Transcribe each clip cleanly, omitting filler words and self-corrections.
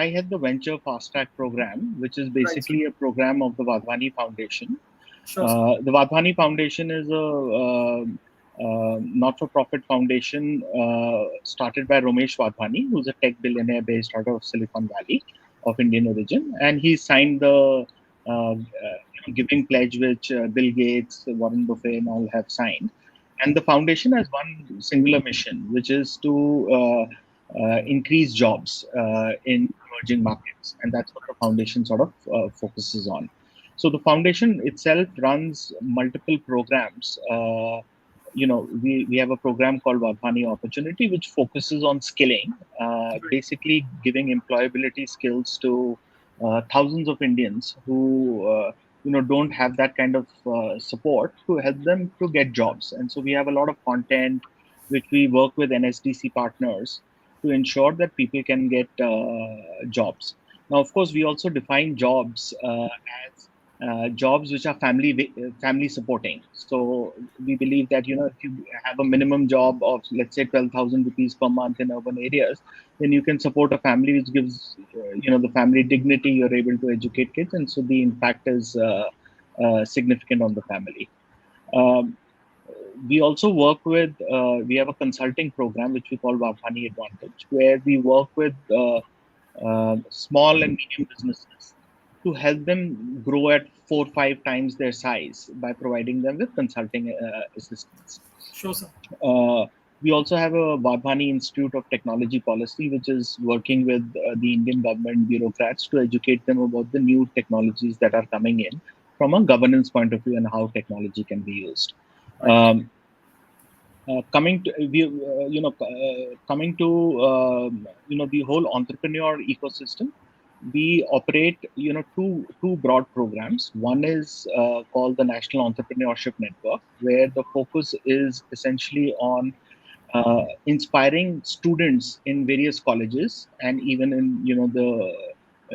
I head the Venture Fastrack program, which is Right, sir. basically a program of the Wadhwani Foundation. Sure, sir. The Wadhwani Foundation is a not-for-profit foundation started by Ramesh Wadhwani, who's a tech billionaire based out of Silicon Valley of Indian origin, and he signed the giving pledge, which Bill Gates, Warren Buffett, and all have signed. And the foundation has one singular mission, which is to increase jobs in emerging markets, and that's what the foundation sort of focuses on. So the foundation itself runs multiple programs. We have a program called Wadhwani Opportunity, which focuses on skilling, basically giving employability skills to thousands of Indians who don't have that kind of support to help them to get jobs. And so we have a lot of content which we work with NSDC partners to ensure that people can get jobs. Now, of course, we also define jobs as jobs which are family supporting. So we believe that if you have a minimum job of, let's say, 12,000 rupees per month in urban areas, then you can support a family, which gives the family dignity. You're able to educate kids, and so the impact is significant on the family. We also work with, we have a consulting program which we call Wadhwani Advantage, where we work with small and medium businesses to help them grow at 4 or 5 times their size by providing them with consulting assistance. Sure, sir. We also have a Wadhwani Institute of Technology Policy, which is working with the Indian government bureaucrats to educate them about the new technologies that are coming in from a governance point of view and how technology can be used. Right. Coming to the whole entrepreneur ecosystem, we operate two broad programs. One is called the National Entrepreneurship Network, where the focus is essentially on inspiring students in various colleges and even in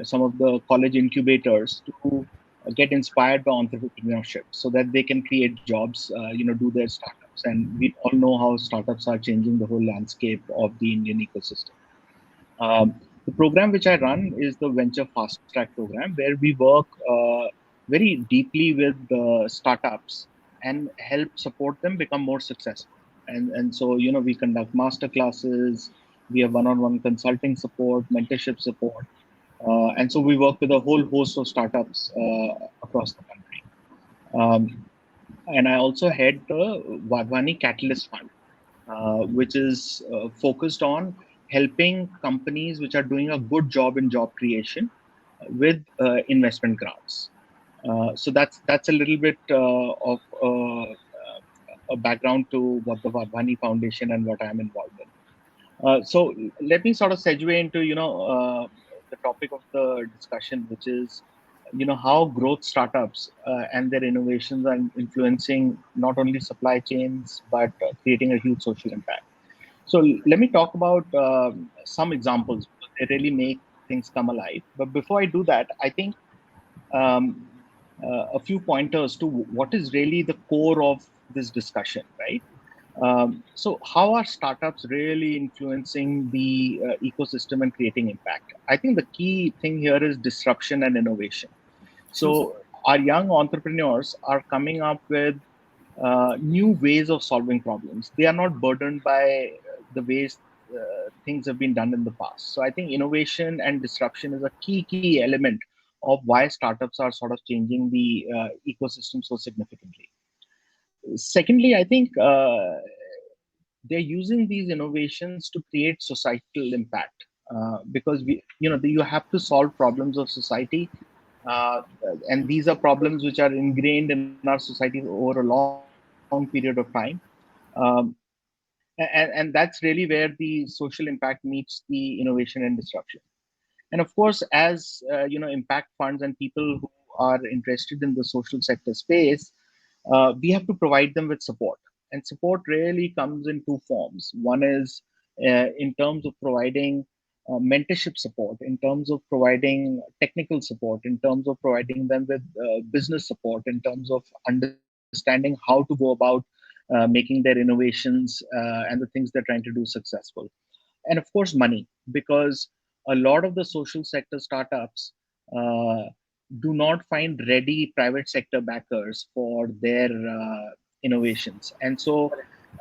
some of the college incubators to get inspired by entrepreneurship so that they can create jobs, do their startups. And we all know how startups are changing the whole landscape of the Indian ecosystem. The program which I run is the Venture Fastrack program, where we work very deeply with startups and help support them become more successful. And so, we conduct master classes, we have one-on-one consulting support, mentorship support. And so we work with a whole host of startups across the country. And I also head the Wadhwani Catalyst Fund, which is focused on helping companies which are doing a good job in job creation with investment grants. So that's a little bit of a background to what the Wadhwani Foundation and what I'm involved in. So let me sort of segue into the topic of the discussion, which is how growth startups and their innovations are influencing not only supply chains but creating a huge social impact. So let me talk about some examples because they really make things come alive. But before I do that, I think a few pointers to what is really the core of this discussion, right? So how are startups really influencing the ecosystem and creating impact? I think the key thing here is disruption and innovation. So our young entrepreneurs are coming up with new ways of solving problems. They are not burdened by the ways things have been done in the past. So I think innovation and disruption is a key element of why startups are sort of changing the ecosystem so significantly. Secondly, I think they're using these innovations to create societal impact because you have to solve problems of society, and these are problems which are ingrained in our society over a long period of time. Um, and that's really where the social impact meets the innovation and disruption. And of course, as impact funds and people who are interested in the social sector space, we have to provide them with support. And support really comes in two forms. One is in terms of providing mentorship support, in terms of providing technical support, in terms of providing them with business support, in terms of understanding how to go about making their innovations and the things they're trying to do successful. And of course, money, because a lot of the social sector startups uh, do not find ready private sector backers for their innovations. And so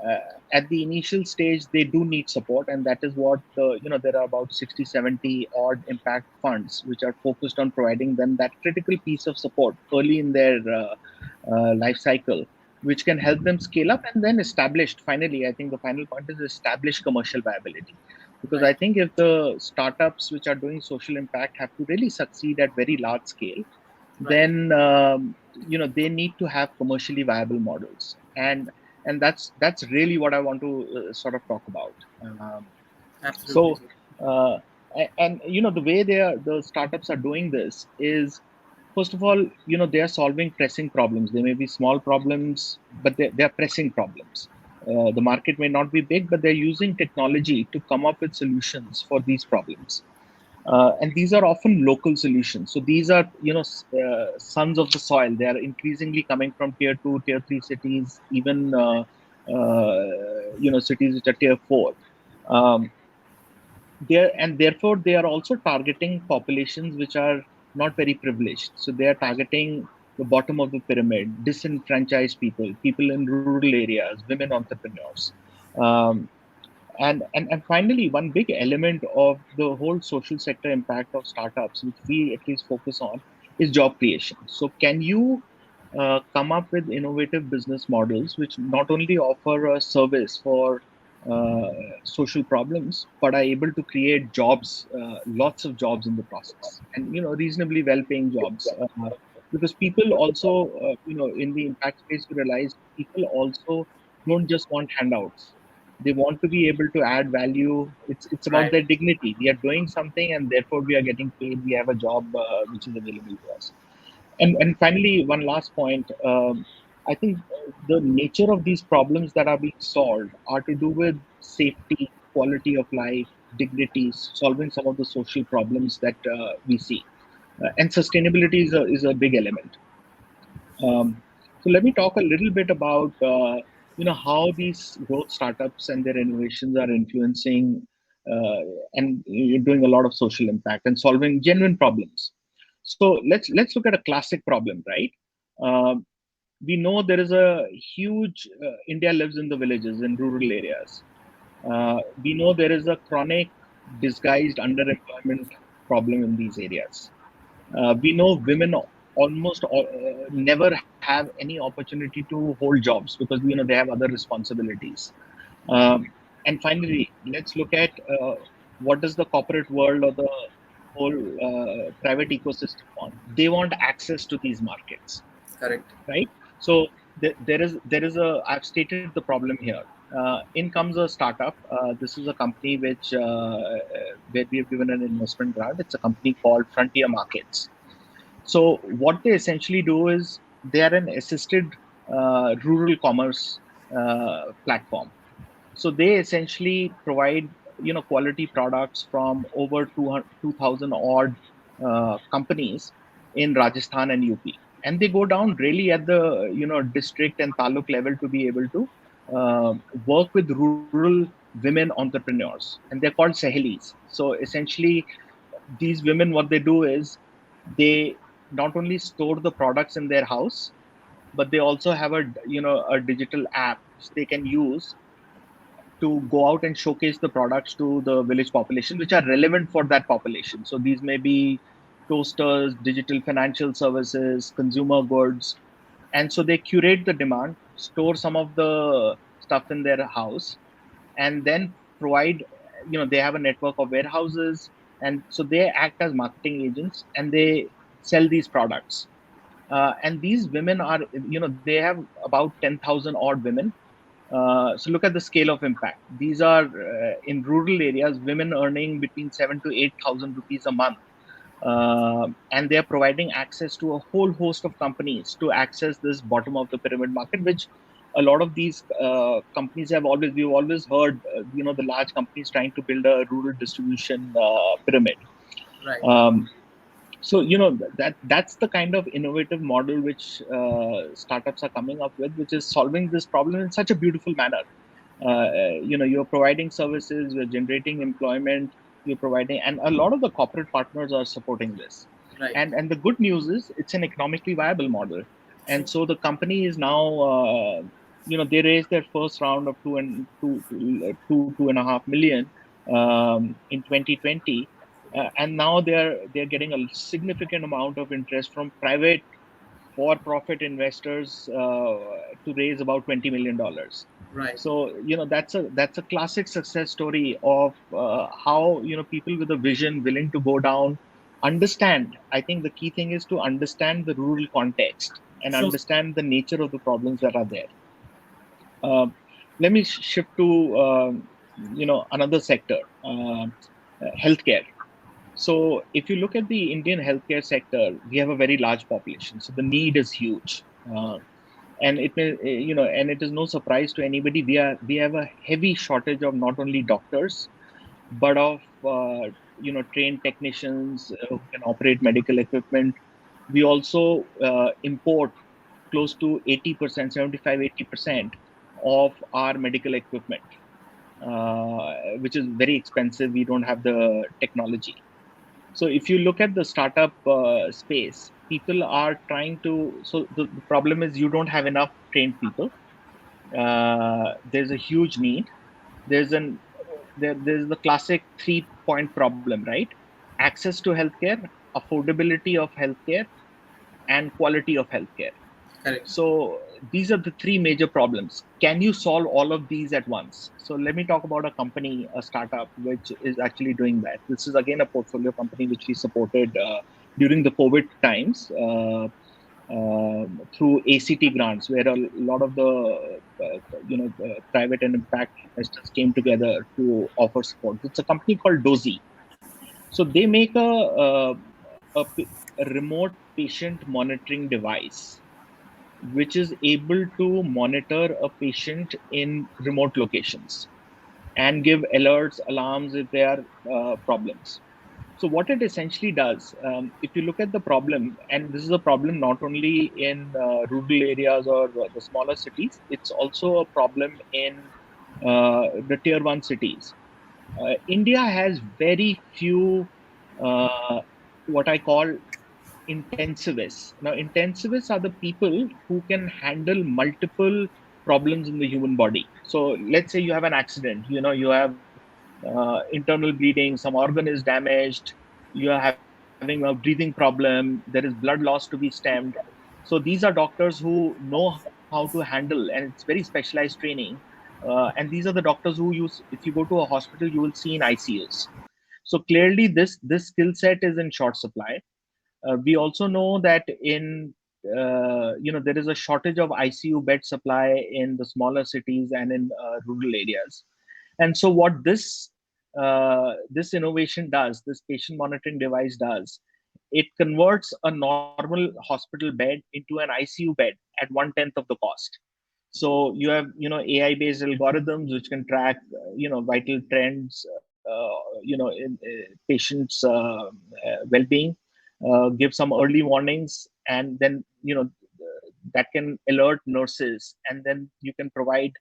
uh, at the initial stage, they do need support. And that is what, there are about 60, 70 odd impact funds, which are focused on providing them that critical piece of support early in their life cycle, which can help them scale up and then established. Finally, I think the final point is establish commercial viability. Because I think if the startups which are doing social impact have to really succeed at very large scale, then they need to have commercially viable models, and that's really what I want to sort of talk about. Absolutely. So, uh, and the way the startups are doing this is, first of all, they are solving pressing problems. They may be small problems, but they're pressing problems. The market may not be big, but they're using technology to come up with solutions for these problems. And these are often local solutions. So these are, sons of the soil. They are increasingly coming from tier 2, tier 3 cities, even, cities which are tier 4. Um, and therefore they are also targeting populations which are not very privileged. So they are targeting the bottom of the pyramid, disenfranchised people, people in rural areas, women entrepreneurs. Um, and finally, one big element of the whole social sector impact of startups, which we at least focus on, is job creation. So can you come up with innovative business models which not only offer a service for uh, social problems, but are able to create jobs, lots of jobs in the process, and reasonably well-paying jobs. Because people also, in the impact space, we realize people also don't just want handouts. They want to be able to add value. It's about Right. their dignity. We are doing something, and therefore we are getting paid. We have a job which is available to us. And finally, one last point. I think the nature of these problems that are being solved are to do with safety, quality of life, dignity, solving some of the social problems that we see. And sustainability is a big element. Um, so let me talk a little bit about how these growth startups and their innovations are influencing uh, and doing a lot of social impact and solving genuine problems. So let's look at a classic problem, right? Um, we know there is a huge India lives in the villages in rural areas. We know there is a chronic disguised underemployment problem in these areas. We know women almost never have any opportunity to hold jobs because they have other responsibilities. Um, and finally, let's look at what does the corporate world or the whole private ecosystem want. They want access to these markets, Correct. right? So there is a, I've stated the problem here. In comes a startup. This is a company which where we have given an investment grant. It's a company called Frontier Markets. So what they essentially do is they are an assisted rural commerce platform. So they essentially provide quality products from over 2,000 odd companies in Rajasthan and UP, and they go down really at the district and taluk level to be able to work with rural women entrepreneurs, and they're called Sahelis. So essentially, these women, what they do is they not only store the products in their house, but they also have a digital app which they can use to go out and showcase the products to the village population which are relevant for that population. So these may be toasters, digital financial services, consumer goods. And so they curate the demand, store some of the stuff in their house, and then provide, they have a network of warehouses. And so they act as marketing agents and they sell these products. And these women are, they have about 10,000 odd women. So look at the scale of impact. These are in rural areas, women earning between 7 to 8,000 rupees a month, and they are providing access to a whole host of companies to access this bottom of the pyramid market, which a lot of these companies have always we've always heard, the large companies trying to build a rural distribution pyramid. Right. Um, so that's the kind of innovative model which startups are coming up with, which is solving this problem in such a beautiful manner. You're providing services, you're generating employment, you're providing, and a lot of the corporate partners are supporting this. Right. And the good news is it's an economically viable model. And so the company is now, they raised their first round of 2.5 million in 2020, and now they're getting a significant amount of interest from private for-profit investors to raise about $20 million. Right. So that's a classic success story of how people with a vision willing to go down, understand. I think the key thing is to understand the rural context and So, understand the nature of the problems that are there. Um, Let me shift to another sector, healthcare. So if you look at the Indian healthcare sector, we have a very large population, so the need is huge. And it may, and it is no surprise to anybody. We have a heavy shortage of not only doctors but of trained technicians who can operate medical equipment. We also import close to 80%, 75, 80% of our medical equipment, which is very expensive. We don't have the technology. So if you look at the startup space, people are trying to. So the problem is you don't have enough trained people. There's a huge need. There's the classic 3-point problem, right? Access to healthcare, affordability of healthcare, and quality of healthcare. correct. So these are the three major problems. Can you solve all of these at once? So let me talk about a company, a startup, which is actually doing that. This is again a portfolio company which we supported during the COVID times through ACT grants, where a lot of the private and impact investors came together to offer support. It's a company called Dozy. So they make a remote patient monitoring device which is able to monitor a patient in remote locations and give alerts, alarms if there are problems. So what it essentially does, if you look at the problem, and this is a problem not only in rural areas or the smaller cities, it's also a problem in the tier one cities. India has very few uh, what I call intensivists. Now, intensivists are the people who can handle multiple problems in the human body. So, let's say you have an accident. You have internal bleeding, some organ is damaged, you are having a breathing problem, there is blood loss to be stemmed. So, these are doctors who know how to handle, and it's very specialized training. And these are the doctors who use. If you go to a hospital, you will see in ICUs. So clearly, this skill set is in short supply. We also know that there is a shortage of ICU bed supply in the smaller cities and in rural areas. And so what this innovation does, this patient monitoring device does, it converts a normal hospital bed into an ICU bed at 1/10 of the cost. So you have AI based algorithms which can track vital trends, in patients well-being, give some early warnings, and then that can alert nurses, and then you can provide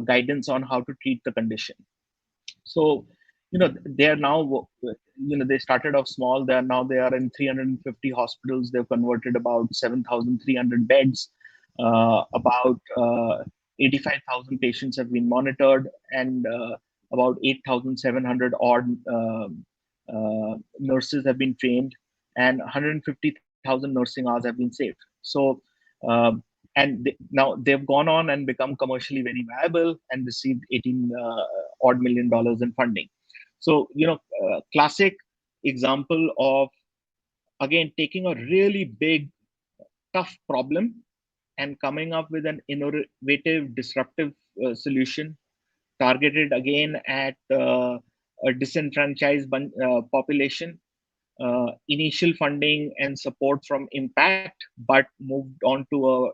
guidance on how to treat the condition. So they are now, they started off small. They are in 350 hospitals. They've converted about 7,300 beds. About 85,000 patients have been monitored, and about 8,700 odd nurses have been trained, and 150,000 nursing hours have been saved. So now they've gone on and become commercially very viable and received 18 odd $1 million in funding. So classic example of, again, taking a really big tough problem and coming up with an innovative disruptive solution targeted again at a disenfranchised population. Initial funding and support from impact, but moved on to a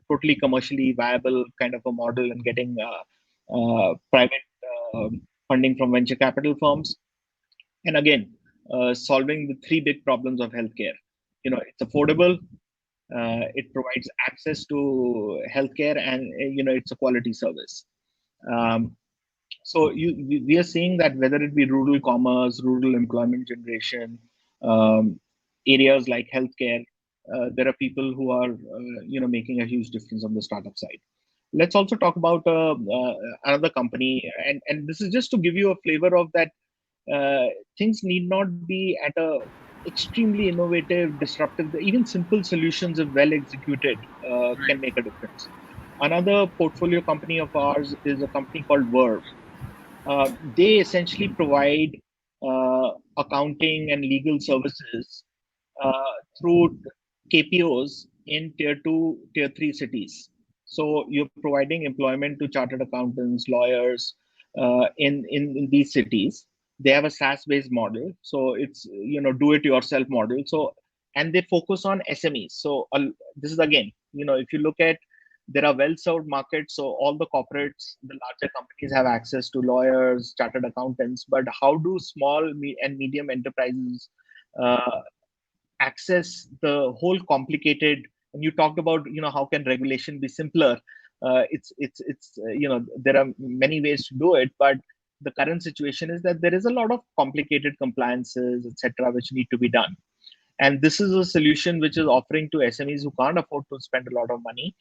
totally commercially viable kind of a model, and getting private funding from venture capital firms. And again, solving the three big problems of healthcare. It's affordable, it provides access to healthcare, and it's a quality service. Um, So we are seeing that whether it be rural commerce, rural employment generation, um, areas like healthcare, there are people who are making a huge difference on the startup side. Let's also talk about another company, and this is just to give you a flavor of that. Things need not be at a extremely innovative, disruptive. Even simple solutions, if well executed, Right. can make a difference. Another portfolio company of ours is a company called Verve. They essentially provide accounting and legal services through KPOs in tier two, tier three cities. So you're providing employment to chartered accountants, lawyers in these cities. They have a SaaS-based model, so it's do it yourself model. So and they focus on SMEs. So this is again, if you look at, there are well-served markets, so all the corporates, the larger companies have access to lawyers, chartered accountants. But how do small and medium enterprises uh, access the whole complicated? And you talked about how can regulation be simpler. It's there are many ways to do it, but the current situation is that there is a lot of complicated compliances, etc., which need to be done. And this is a solution which is offering to SMEs who can't afford to spend a lot of money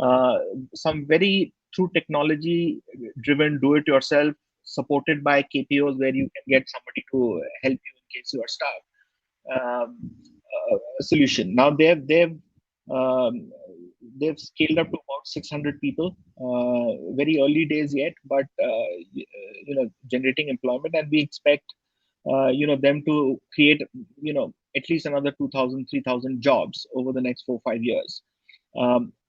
uh, some very, through technology driven, do it yourself, supported by KPOs, where you can get somebody to help you in case you are stuck. Solution. Now um, they've scaled up to about 600 people. Very early days yet, but generating employment, and we expect them to create at least another 2,000, 3,000 jobs over the next 4 5 years.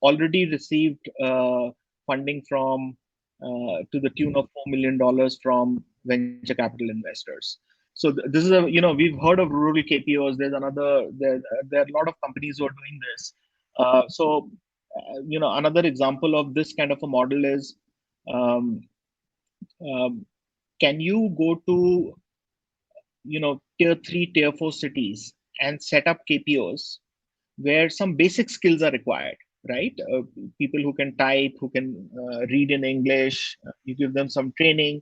Already received funding from to the tune of $4 million from venture capital investors. So this is a, we've heard of rural KPOs. There's another, there are a lot of companies who are doing this. Another example of this kind of a model is, um, um, can you go to tier three, tier four cities and set up KPOs where some basic skills are required, right? People who can type, who can read in English, you give them some training,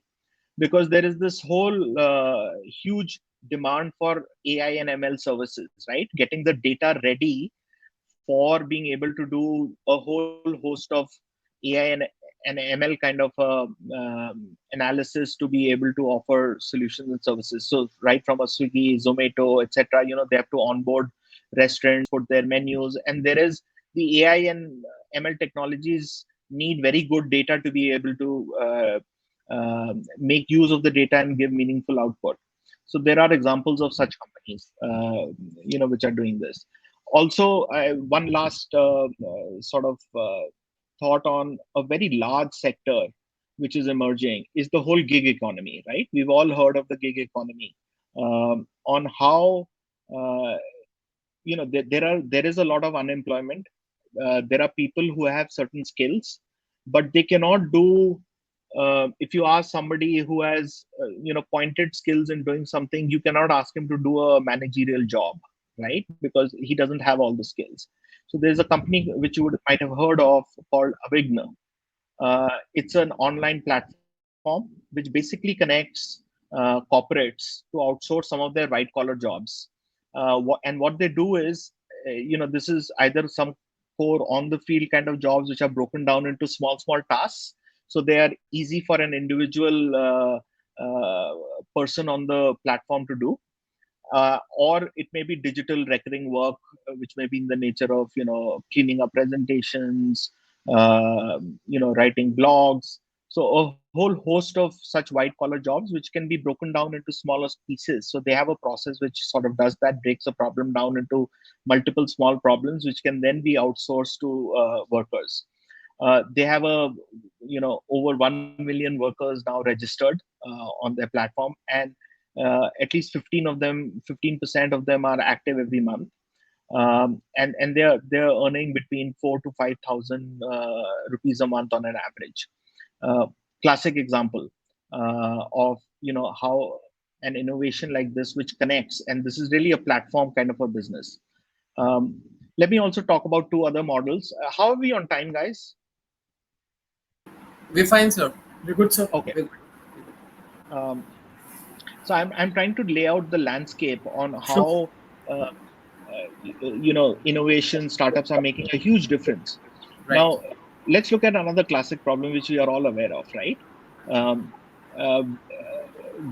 because there is this whole huge demand for AI and ML services, right? Getting the data ready for being able to do a whole host of AI and ML kind of analysis to be able to offer solutions and services. So right from a Swiggy, Zomato, etc., they have to onboard restaurants, put their menus, and there is the AI and ML technologies need very good data to be able to make use of the data and give meaningful output. So there are examples of such companies, which are doing this. Also, one last sort of thought on a very large sector which is emerging is the whole gig economy, right? We've all heard of the gig economy, on how there is a lot of unemployment. There are people who have certain skills, but they cannot do. If you ask somebody who has pointed skills in doing something, you cannot ask him to do a managerial job, right? Because he doesn't have all the skills. So there's a company which might have heard of called Avigna. It's an online platform which basically connects corporates to outsource some of their white collar jobs. And what they do is, this is either some core on the field kind of jobs which are broken down into small tasks. So they are easy for an individual person on the platform to do. Or it may be digital recurring work, which may be in the nature of cleaning up presentations, writing blogs. So a whole host of such white collar jobs which can be broken down into smaller pieces. So they have a process which sort of does that, breaks a problem down into multiple small problems, which can then be outsourced to workers. They have over 1 million workers now registered on their platform, and at least 15% of them are active every month. And they're earning between 4 to 5,000 rupees a month on an average. Uh, Classic example of how an innovation like this, which connects, and this is really a platform kind of a business. Um, Let me also talk about two other models. How are we on time, guys? We're fine, sir. We're good, sir. Okay. We're good. Um, so I'm trying to lay out the landscape on Sure. how innovation startups are making a huge difference. Right. Now, let's look at another classic problem which we are all aware of, right? Um,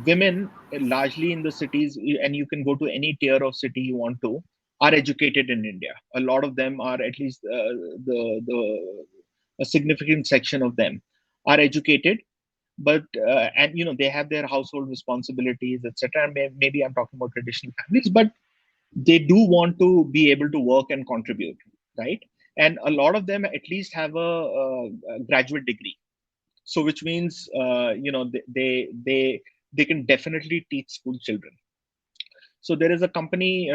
Women, largely in the cities, and you can go to any tier of city you want to, are educated in India. A lot of them are, at least the a significant section of them are educated, but and they have their household responsibilities, etc. Maybe I'm talking about traditional families, but they do want to be able to work and contribute, right? And a lot of them at least have a graduate degree, so which means they can definitely teach school children. So there is a company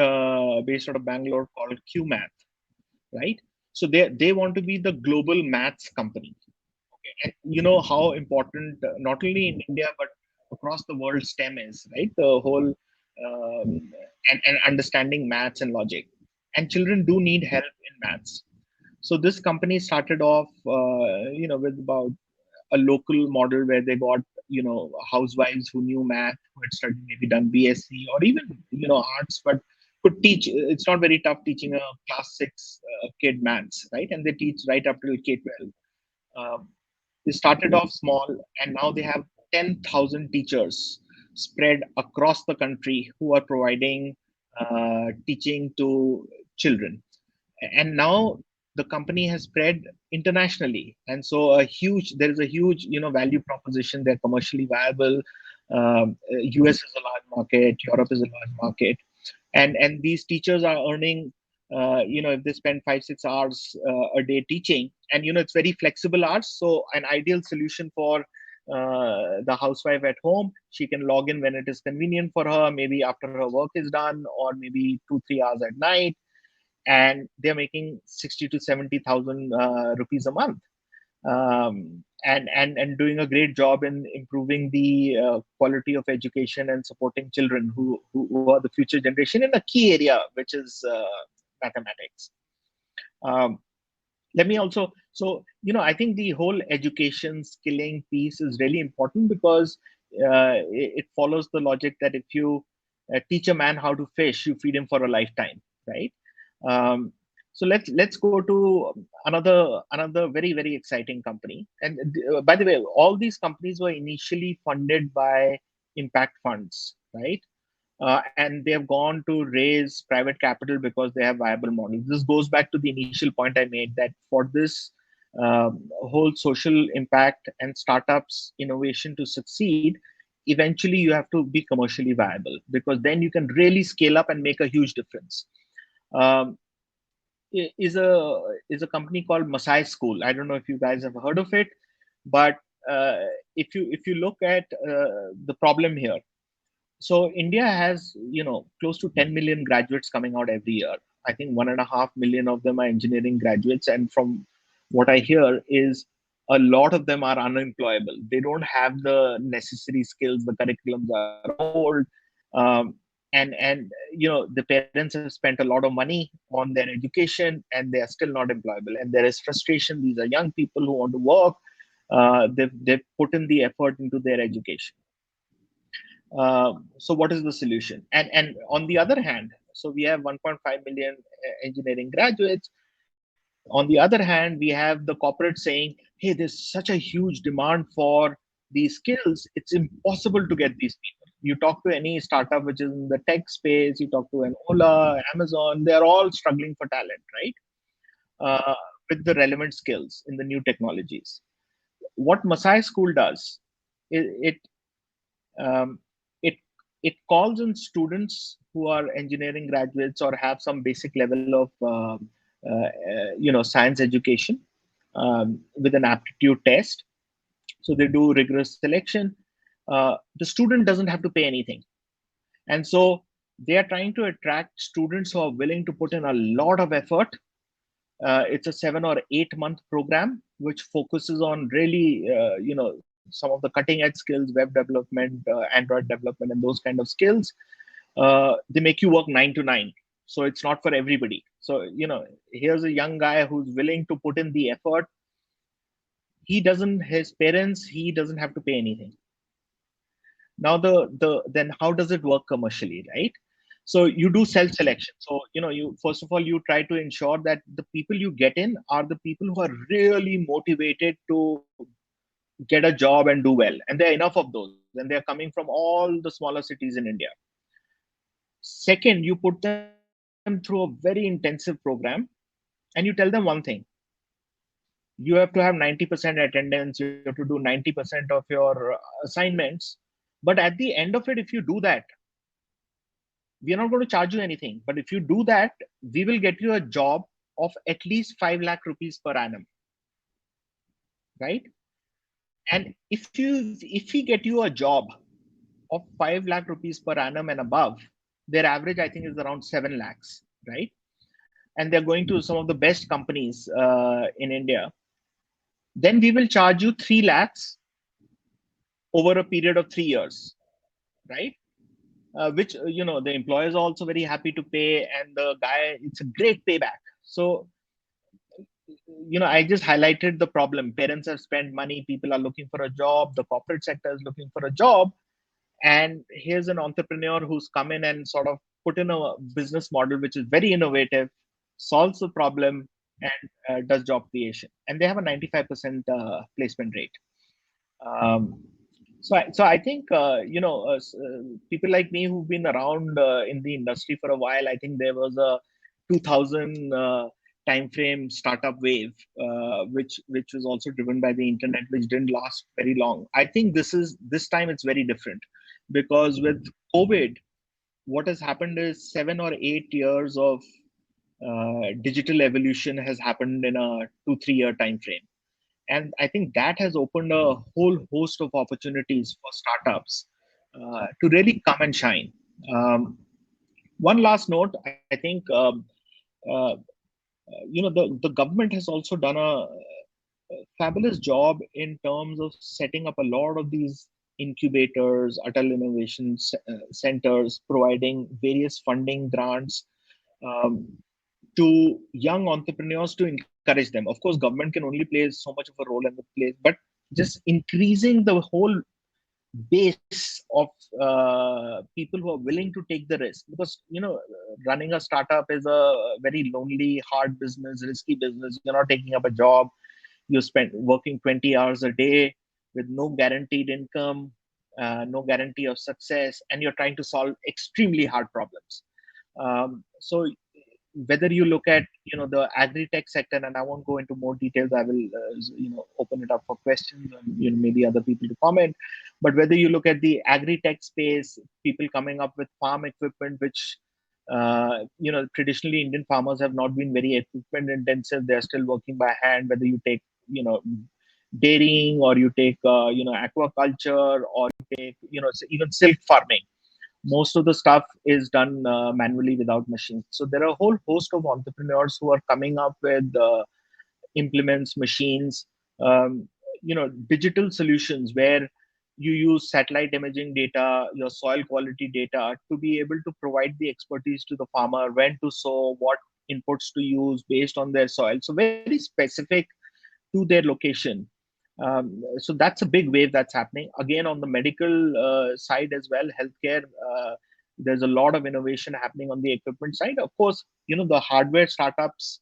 based out of Bangalore called QMath, right? So they want to be the global maths company. Okay, and you know how important, not only in India but across the world, STEM is, right? The whole and understanding maths and logic, and children do need help in maths. So this company started off, with about a local model where they got, housewives who knew math, who had studied, maybe done BSc or even, arts, but could teach. It's not very tough teaching a class six kid maths, right? And they teach right up till K-12. Um, they started off small, and now they have 10,000 teachers spread across the country who are providing teaching to children. And now the company has spread internationally, and so there is a huge, value proposition. They're commercially viable. US is a large market, Europe is a large market, and these teachers are earning, if they spend 5-6 hours a day teaching, and it's very flexible hours, so an ideal solution for the housewife at home. She can log in when it is convenient for her, maybe after her work is done, or maybe 2-3 hours at night, and they're making 60 to 70,000 rupees a month, and doing a great job in improving the quality of education and supporting children who are the future generation in a key area, which is mathematics. Um, Let me also, so I think the whole education skilling piece is really important, because it follows the logic that if you teach a man how to fish, you feed him for a lifetime, right? um, so let's go to another very, very exciting company. And by the way, all these companies were initially funded by impact funds, right? And they have gone to raise private capital because they have viable models. This goes back to the initial point I made, that for this whole social impact and startups innovation to succeed, eventually you have to be commercially viable, because then you can really scale up and make a huge difference. Um, is a company called Masai School. I don't know if you guys have heard of it, but uh, if you look at the problem here, so India has, close to 10 million graduates coming out every year. I think 1.5 million of them are engineering graduates, and from what I hear is a lot of them are unemployable. They don't have the necessary skills. The curriculums are old, um, and the parents have spent a lot of money on their education, and they are still not employable. And there is frustration. These are young people who want to work. They've put in the effort into their education. So what is the solution? And on the other hand, so we have 1.5 million engineering graduates. On the other hand, we have the corporate saying, hey, there's such a huge demand for these skills, it's impossible to get these people. You talk to any startup which is in the tech space, you talk to an Ola, Amazon, they're all struggling for talent, right? With the relevant skills in the new technologies. What Masai School does, it um, it it calls in students who are engineering graduates or have some basic level of science education, with an aptitude test. So they do rigorous selection. The student doesn't have to pay anything, and so they are trying to attract students who are willing to put in a lot of effort. It's a 7 or 8 month program which focuses on really, some of the cutting edge skills, web development, Android development, and those kind of skills. They make you work 9 to 9, so it's not for everybody. So here's a young guy who's willing to put in the effort. His parents, he doesn't have to pay anything. Now then how does it work commercially, right? So you do self selection. So you first of all you try to ensure that the people you get in are the people who are really motivated to get a job and do well, and there are enough of those, and they're coming from all the smaller cities in India. Second, you put them through a very intensive program, and you tell them one thing: you have to have 90% attendance, you have to do 90% of your assignments. But at the end of it, if you do that, we are not going to charge you anything. But if you do that, we will get you a job of at least 5 lakh rupees per annum, right? And if we get you a job of 5 lakh rupees per annum and above, their average I think is around 7 lakhs, right? And they're going to some of the best companies in India. Then we will charge you 3 lakhs over a period of 3 years, right? Which the employers are also very happy to pay, and the guy, it's a great payback. So I just highlighted the problem. Parents have spent money, people are looking for a job, the corporate sector is looking for a job, and here's an entrepreneur who's come in and sort of put in a business model which is very innovative, solves the problem, and does job creation, and they have a 95% placement rate. Um, so I think people like me who've been around in the industry for a while, I think there was a 2000 time frame startup wave, which was also driven by the internet, which didn't last very long. I think this time it's very different, because with COVID, what has happened is 7 or 8 years of digital evolution has happened in a 2-3 year time frame, and I think that has opened a whole host of opportunities for startups to really come and shine. One last note: I think uh, the government has also done a fabulous job in terms of setting up a lot of these incubators, Atal Innovation Centers, providing various funding grants um, to young entrepreneurs to encourage them. Of course, government can only play so much of a role in the place, but just increasing the whole base of people who are willing to take the risk, because running a startup is a very lonely, hard business, risky business. You're not taking up a job, you spend working 20 hours a day with no guaranteed income, no guarantee of success, and you're trying to solve extremely hard problems. So whether you look at the agri-tech sector, and I won't go into more details, I will open it up for questions and maybe other people to comment. But whether you look at the agri-tech space, people coming up with farm equipment, which traditionally Indian farmers have not been very equipment intensive. They're still working by hand. Whether you take dairying, or you take aquaculture, or you take even silk farming, most of the stuff is done manually without machines. So there are a whole host of entrepreneurs who are coming up with implements, machines, digital solutions where you use satellite imaging data, your soil quality data, to be able to provide the expertise to the farmer, when to sow, what inputs to use based on their soil. So very specific to their location. So that's a big wave that's happening. Again, on the medical side as well, healthcare, there's a lot of innovation happening on the equipment side. Of course, the hardware startups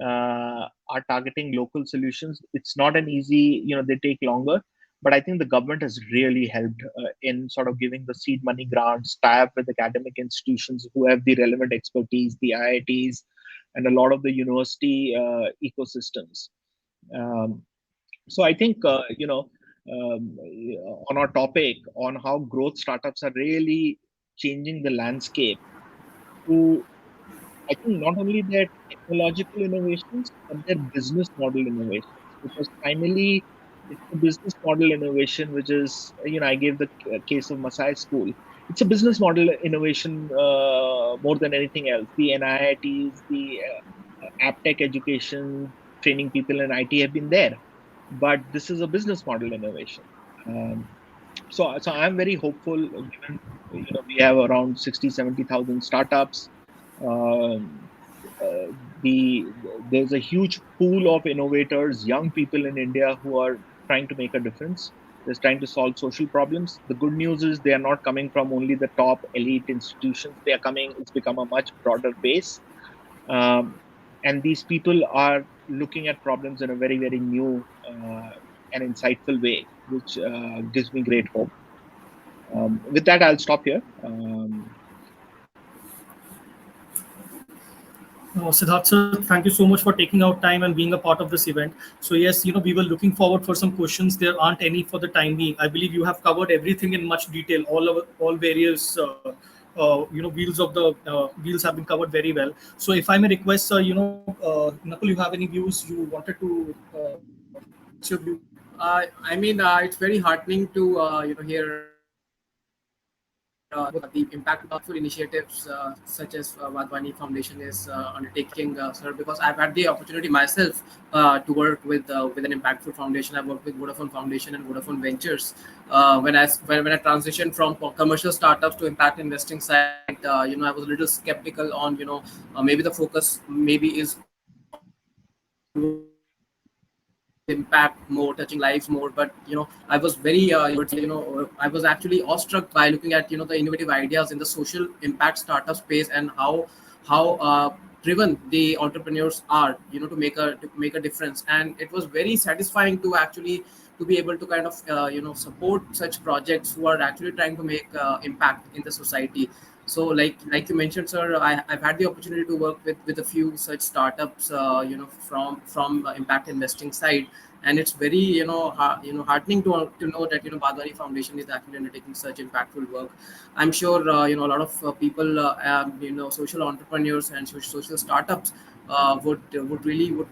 are targeting local solutions. It's not an easy, they take longer. But I think the government has really helped in sort of giving the seed money grants, tie up with academic institutions who have the relevant expertise, the IITs, and a lot of the university ecosystems. Um, so I think um, on our topic on how growth startups are really changing the landscape to, I think, not only their technological innovations but their business model innovations, because finally it's the business model innovation which is, I gave the case of Masai School. It's a business model innovation more than anything else. The NIITs, the AppTech education, training people in IT have been there, but this is a business model innovation. Um, so I'm very hopeful, given we have around 60-70,000 startups. Um, uh, the There's a huge pool of innovators, young people in India who are trying to make a difference. They're trying to solve social problems. The good news is they are not coming from only the top elite institutions. They are coming. It's become a much broader base, and these people are looking at problems in a very, very new and insightful way, which gives me great hope. With that, I'll stop here. Siddharth sir, thank you so much for taking out time and being a part of this event. So yes, we were looking forward for some questions. There aren't any for the time being. I believe you have covered everything in much detail. All various wheels of the wheels have been covered very well. So if I may request, Nakul, you have any views you wanted to what's your view? I mean, it's very heartening to hear the impactful initiatives such as Wadhwani Foundation is undertaking, sir. Because I've had the opportunity myself to work with an impactful foundation. I've worked with Vodafone Foundation and Vodafone Ventures. When I transitioned from commercial startups to impact investing side, I was a little skeptical on maybe the focus maybe is on impact more, touching lives more. But I was very I was actually awestruck by looking at the innovative ideas in the social impact startup space, and how driven the entrepreneurs are to make a difference. And it was very satisfying to actually to be able to kind of support such projects who are actually trying to make impact in the society. So like you mentioned, sir, I've had the opportunity to work with a few such startups, from impact investing side, and it's very heartening to know that Wadhwani Foundation is actually undertaking such impactful work. I'm sure a lot of people, social entrepreneurs and social startups would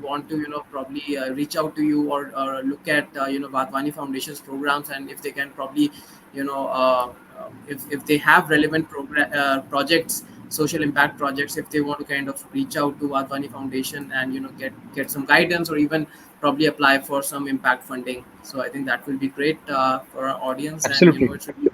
want to probably reach out to you, or look at Wadhwani Foundation's programs, and if they can probably you know uh, if they have relevant projects, social impact projects, if they want to kind of reach out to Wadhwani Foundation and get some guidance, or even probably apply for some impact funding. So I think that will be great for our audience, and Absolutely. it should be.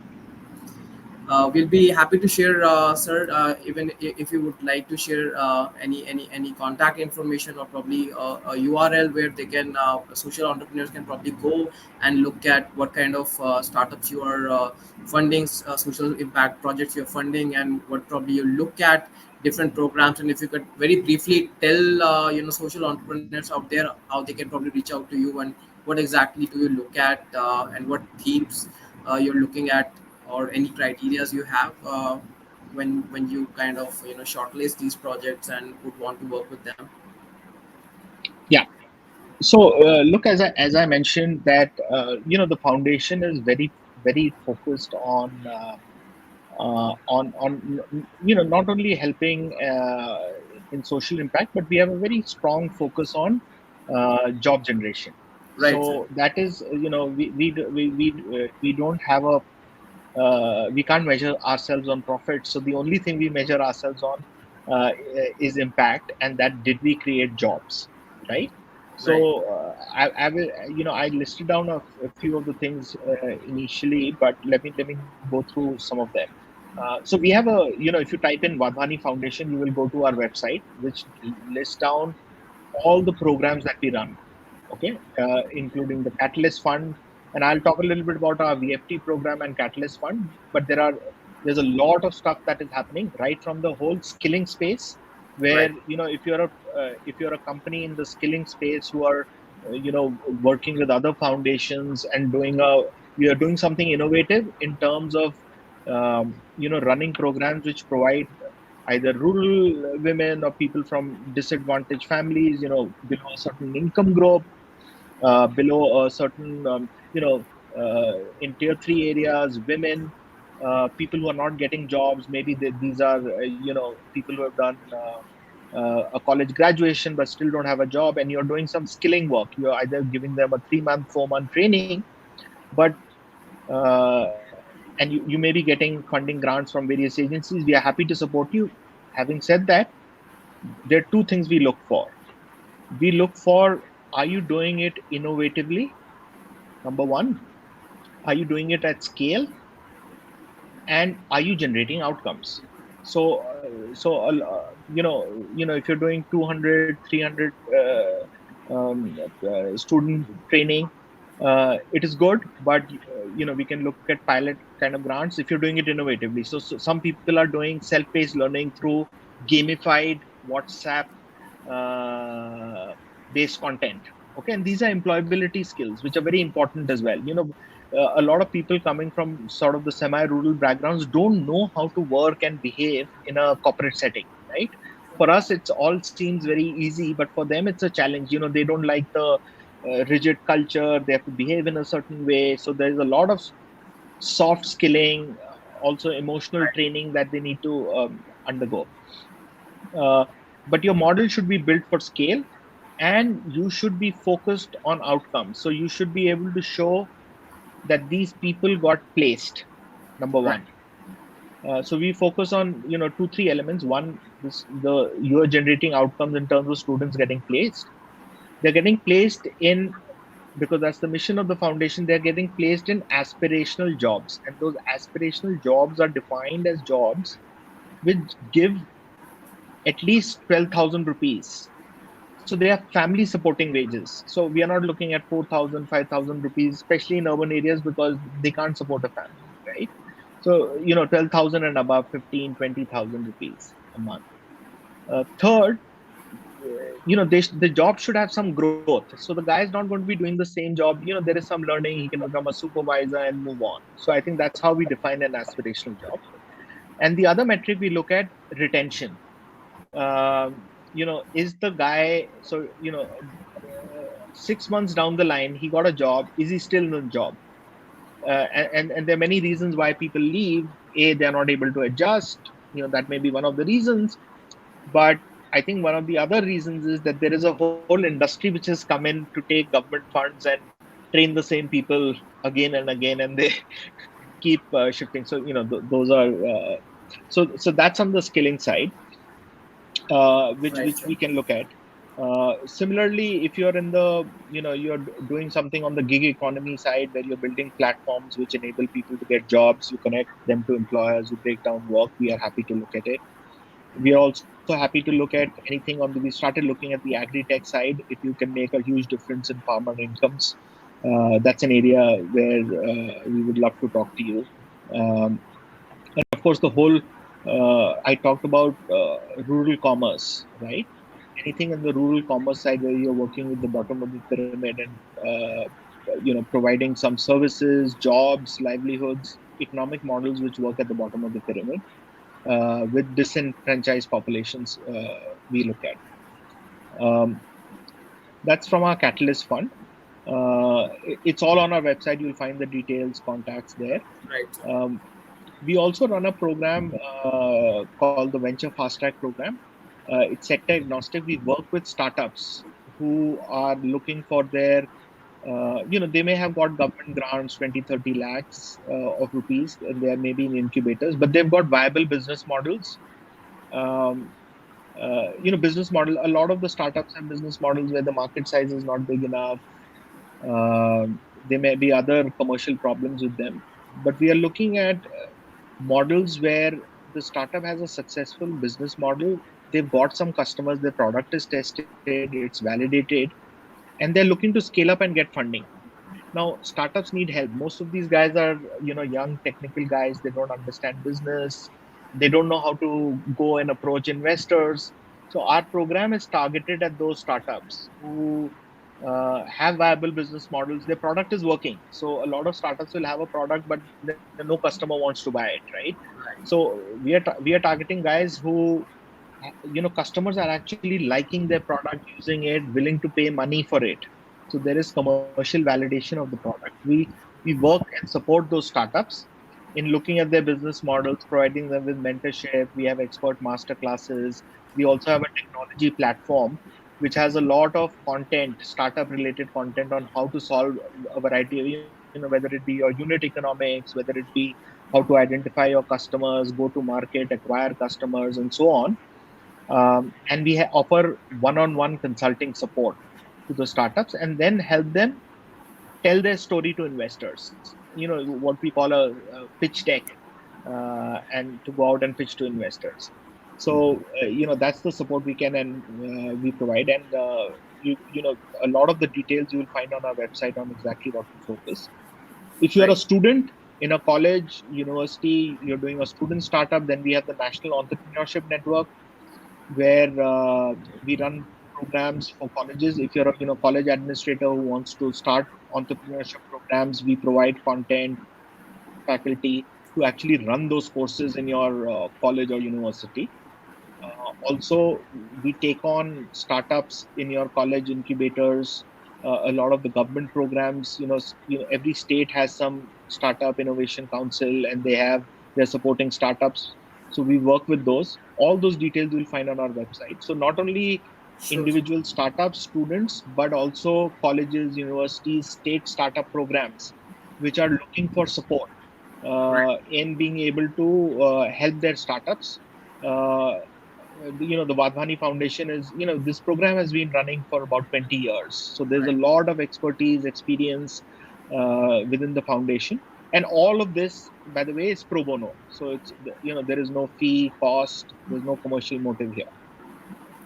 We'll be happy to share, sir, even if you would like to share any contact information, or probably a URL where they can social entrepreneurs can probably go and look at what kind of startups you are funding, social impact projects you're funding, and what probably you look at different programs. And if you could very briefly tell social entrepreneurs out there how they can probably reach out to you, and what exactly do you look at, and what themes you're looking at, or any criterias you have when you kind of shortlist these projects and would want to work with them. Yeah. So look, as I mentioned that the foundation is very, very focused on not only helping in social impact, but we have a very strong focus on job generation. Right, sir. So that is we don't have a we can't measure ourselves on profit. So the only thing we measure ourselves on is impact, and that did we create jobs, right? So Right. I will I listed down a few of the things initially, but let me go through some of them. So we have if you type in Wadhwani Foundation, you will go to our website, which lists down all the programs that we run, okay, including the Catalyst Fund. And I'll talk a little bit about our VFT program and Catalyst Fund. But there's a lot of stuff that is happening right from the whole skilling space, where Right. if you're a company in the skilling space who are working with other foundations and we are doing something innovative in terms of running programs which provide either rural women or people from disadvantaged families, below a certain income group, below a certain, in tier three areas, women, people who are not getting jobs. Maybe these are, people who have done a college graduation but still don't have a job, and you're doing some skilling work. You're either giving them a 3-month, 4-month training, but and you may be getting funding grants from various agencies. We are happy to support you. Having said that, there are two things we look for. We look for, are you doing it innovatively? Number one, are you doing it at scale? And are you generating outcomes? So, if you're doing 200, 300 student training, it is good, but we can look at pilot kind of grants if you're doing it innovatively. So some people are doing self-paced learning through gamified WhatsApp based content. Okay, and these are employability skills which are very important as well. A lot of people coming from sort of the semi-rural backgrounds don't know how to work and behave in a corporate setting, right? For us, it's all seems very easy, but for them, it's a challenge. They don't like the rigid culture. They have to behave in a certain way. So there's a lot of soft skilling, also emotional training that they need to undergo. But your model should be built for scale, and you should be focused on outcomes. So you should be able to show that these people got placed, number one. So we focus on 2-3 elements. One, you are generating outcomes in terms of students getting placed. They're getting placed in, because that's the mission of the foundation, they're getting placed in aspirational jobs, and those aspirational jobs are defined as jobs which give at least 12,000 rupees. So they have family supporting wages. So we are not looking at 4,000, 5,000 rupees, especially in urban areas, because they can't support a family, right? So 12,000 and above, 15, 20,000 rupees a month. Third, the job should have some growth. So the guy is not going to be doing the same job. There is some learning. He can become a supervisor and move on. So I think that's how we define an aspirational job. And the other metric we look at, retention. Is the guy, 6 months down the line, he got a job. Is he still in the job? And there are many reasons why people leave. They're not able to adjust. That may be one of the reasons. But I think one of the other reasons is that there is a whole industry which has come in to take government funds and train the same people again and again, and they keep shifting. So those are so that's on the skilling side, which we can look at. Similarly, if you're in the you're doing something on the gig economy side, where you're building platforms which enable people to get jobs, you connect them to employers, you break down work, we are happy to look at it. We are also happy to look at anything we started looking at the agri-tech side. If you can make a huge difference in farmer incomes, that's an area where we would love to talk to you. And of course, the whole, I talked about rural commerce, right? Anything in the rural commerce side where you're working with the bottom of the pyramid and providing some services, jobs, livelihoods, economic models which work at the bottom of the pyramid. With disenfranchised populations, we look at. That's from our Catalyst fund. It's all on our website. You'll find the details, contacts there. Right. We also run a program called the Venture Fastrack program. It's sector agnostic. We work with startups who are looking for their they may have got government grants, 20-30 lakhs of rupees, and they are maybe in incubators, but they've got viable business models. Business model. A lot of the startups have business models where the market size is not big enough. There may be other commercial problems with them, but we are looking at models where the startup has a successful business model. They've got some customers, their product is tested, it's validated, and they're looking to scale up and get funding. Now, startups need help. Most of these guys are, young technical guys. They don't understand business. They don't know how to go and approach investors. So our program is targeted at those startups who have viable business models. Their product is working. So a lot of startups will have a product, but no customer wants to buy it, right? So we are targeting guys who, customers are actually liking their product, using it, willing to pay money for it. So there is commercial validation of the product. We work and support those startups in looking at their business models, providing them with mentorship. We have expert master classes. We also have a technology platform which has a lot of content, startup related content on how to solve a variety of, whether it be your unit economics, whether it be how to identify your customers, go to market, acquire customers, and so on. And we offer one-on-one consulting support to the startups, and then help them tell their story to investors. What we call a pitch deck, and to go out and pitch to investors. So that's the support we can and we provide. And a lot of the details you will find on our website on exactly what we focus. If you're a Right. student in a college, university, you're doing a student startup, then we have the National Entrepreneurship Network, where we run programs for colleges. If you're a college administrator who wants to start entrepreneurship programs, we provide content, faculty to actually run those courses in your college or university. Also, we take on startups in your college incubators. A lot of the government programs, every state has some startup innovation council, and they're supporting startups. So we work with those. All those details you'll find on our website. So not only Sure. individual startups, students, but also colleges, universities, state startup programs, which are looking for support Right. in being able to help their startups. Uh, the Wadhwani Foundation is, this program has been running for about 20 years. So there's a Right. lot of expertise, experience within the foundation. And all of this, by the way, is pro bono. So it's, there is no fee, cost, there's no commercial motive here.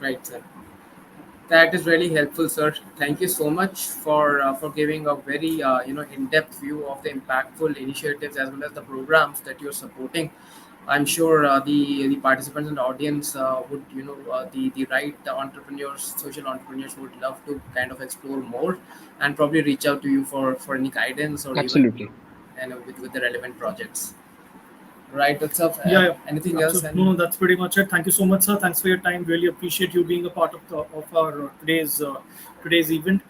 Right, sir. That is really helpful, sir. Thank you so much for giving a very in-depth view of the impactful initiatives as well as the programs that you're supporting. I'm sure the participants and the audience would the right entrepreneurs, social entrepreneurs would love to kind of explore more and probably reach out to you for any guidance or even Absolutely. with the relevant projects. Right, that's up. Yeah, Anything else? absolutely. No, that's pretty much it. Thank you so much, sir. Thanks for your time. Really appreciate you being a part of our today's event.